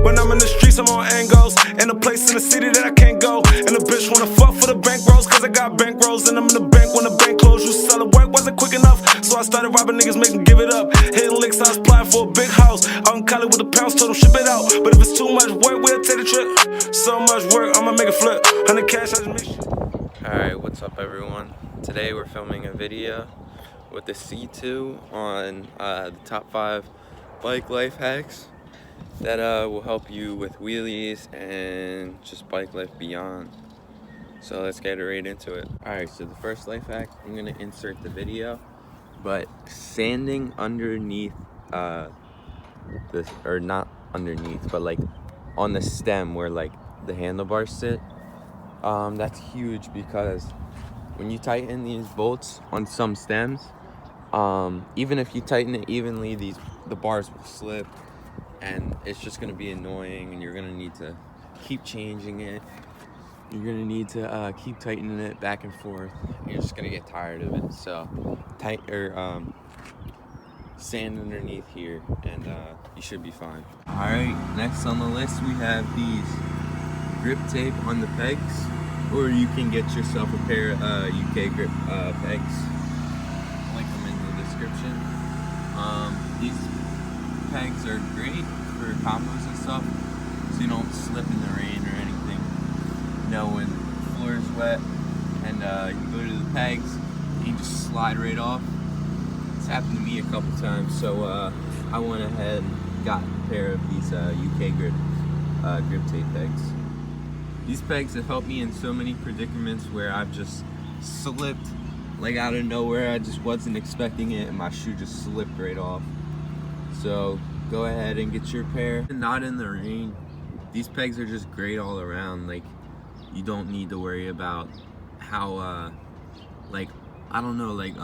When I'm in the streets, I'm on angles. In a place in the city that I can't go. And a bitch wanna fuck for the bank rolls, cause I got bank rolls. And I'm in the bank when the bank closed. You sell it, work wasn't quick enough. So I started robbing niggas, make them give it up. Hitting licks, I was applying for a big house. Out in Cali with the pounds, told them ship it out. But if it's too much work, we'll take the trip. So much work, I'ma make it flip. 100 cash, I just make shit. Alright, what's up everyone? Today we're filming a video with the C2 on the top 5 bike life hacks that will help you with wheelies and just bike life beyond. So let's get right into it. Alright, so the first life hack, I'm going to insert the video, but sanding underneath this, or not underneath, but like on the stem where like the handlebars sit, that's huge because when you tighten these bolts on some stems, even if you tighten it evenly, the bars will slip and it's just going to be annoying, and you're going to need to keep changing it. You're going to need to keep tightening it back and forth. You're just going to get tired of it. So sand underneath here and you should be fine. Alright, next on the list we have these Griptape on the pegs, or you can get yourself a pair of UK grip pegs. I'll link them in the description. These pegs are great for combos and stuff, so you don't slip in the rain or anything. You know, when the floor is wet and you go to the pegs, you just slide right off. It's happened to me a couple times, so I went ahead and got a pair of these UK Griptape pegs. These pegs have helped me in so many predicaments where I've just slipped like out of nowhere. I just wasn't expecting it and my shoe just slipped right off. So go ahead and get your pair. Not in the rain. These pegs are just great all around. Like, you don't need to worry about how like, I don't know, like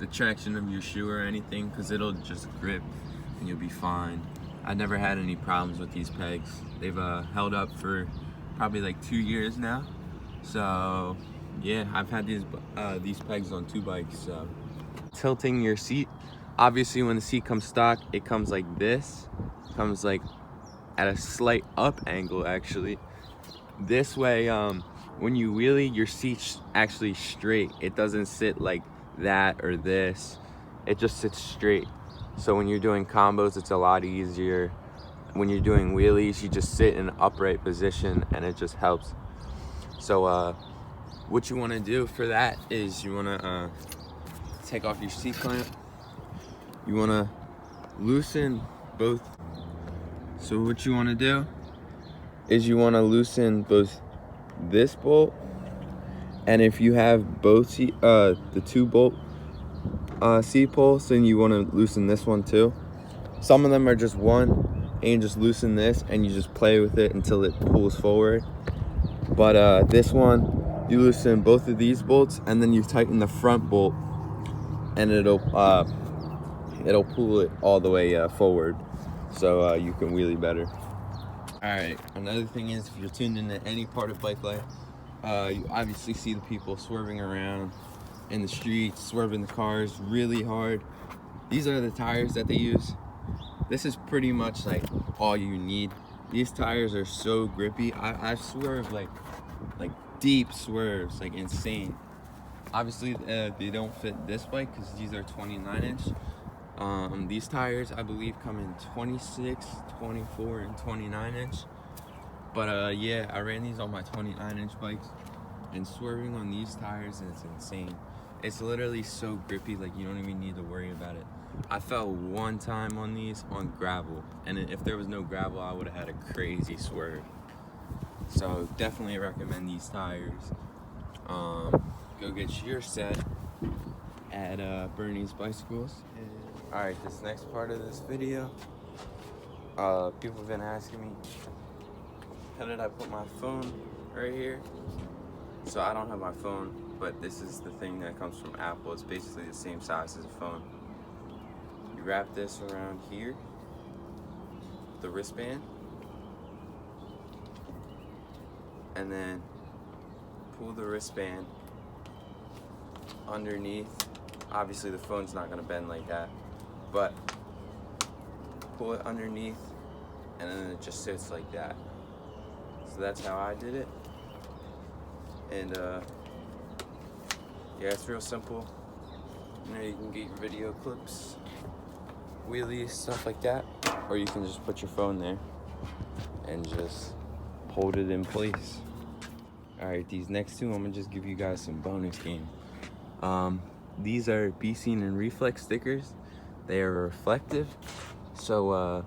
the traction of your shoe or anything, because it'll just grip and you'll be fine. I never had any problems with these pegs. They've held up for probably like 2 years now. So yeah, I've had these pegs on 2 bikes. So tilting your seat, obviously when the seat comes stock, it comes like this. It comes like at a slight up angle actually. This way, when you wheelie, your seat's actually straight. It doesn't sit like that or this. It just sits straight. So when you're doing combos, it's a lot easier. When you're doing wheelies, you just sit in an upright position and it just helps. So what you want to do for that is you want to take off your seat clamp. You want to loosen both. So what you want to do is you want to loosen both this bolt, and if you have both the 2 bolt seat posts, then you want to loosen this one too. Some of them are just one, and you just loosen this and you just play with it until it pulls forward. But this one, you loosen both of these bolts and then you tighten the front bolt, and it'll pull it all the way forward, so you can wheelie better. Alright, another thing is, if you're tuned into any part of bike life, you obviously see the people swerving around in the streets, swerving the cars really hard. These are the tires that they use. This is pretty much like all you need. These tires are so grippy. I've swerved like deep swerves, like insane. Obviously they don't fit this bike because these are 29-inch. These tires I believe come in 26, 24, and 29-inch. But yeah, I ran these on my 29-inch bikes, and swerving on these tires is insane. It's literally so grippy, like you don't even need to worry about it. I fell one time on these on gravel, and if there was no gravel, I would have had a crazy swerve. So definitely recommend these tires. Go get your set at Bernie's Bicycles. Alright, this next part of this video, people have been asking me, how did I put my phone right here? So I don't have my phone, but this is the thing that comes from Apple. It's basically the same size as a phone. You wrap this around here, the wristband, and then pull the wristband underneath. Obviously the phone's not gonna bend like that, but pull it underneath and then it just sits like that. So that's how I did it. And yeah, it's real simple. You know, you can get your video clips, wheelies, stuff like that, or you can just put your phone there and just hold it in place. All right, these next two, I'm gonna just give you guys some bonus game. These are Be Seen and Reflex stickers. They are reflective, so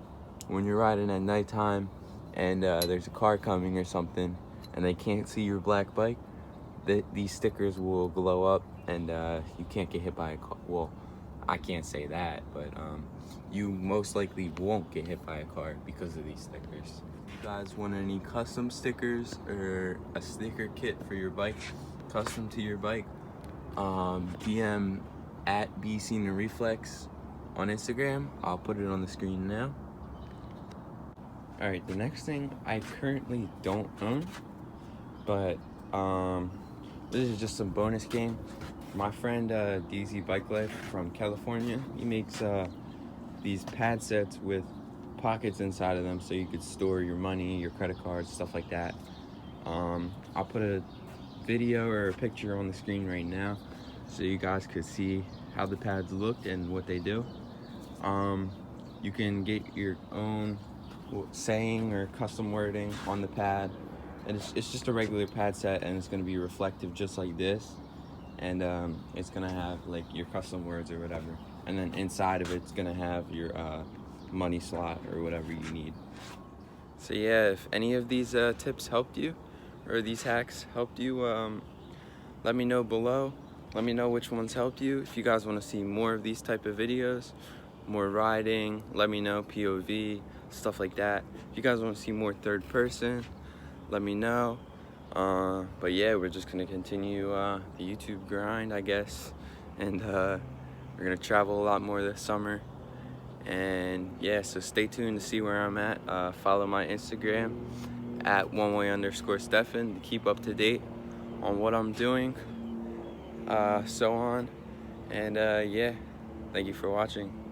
when you're riding at nighttime and there's a car coming or something and they can't see your black bike, these stickers will glow up and you can't get hit by a car. Well, I can't say that, but you most likely won't get hit by a car because of these stickers. If you guys want any custom stickers or a sticker kit for your bike, custom to your bike, DM at Be Seen and Reflex on Instagram. I'll put it on the screen now. All right, the next thing I currently don't own, but this is just some bonus game. My friend DZ Bike Life from California, he makes these pad sets with pockets inside of them so you could store your money, your credit cards, stuff like that. I'll put a video or a picture on the screen right now so you guys could see how the pads look and what they do. You can get your own saying or custom wording on the pad, and it's just a regular pad set, and it's going to be reflective just like this, and it's going to have like your custom words or whatever, and then inside of it's going to have your money slot or whatever you need. So yeah, if any of these tips helped you or these hacks helped you, let me know below. Let me know which ones helped you. If you guys want to see more of these type of videos, more riding, let me know, POV, stuff like that. If you guys want to see more third person, let me know. But yeah, we're just gonna continue the YouTube grind, I guess, and we're gonna travel a lot more this summer. And yeah, so stay tuned to see where I'm at. Follow my Instagram at oneway_Stefan to keep up to date on what I'm doing, so on. And yeah, thank you for watching.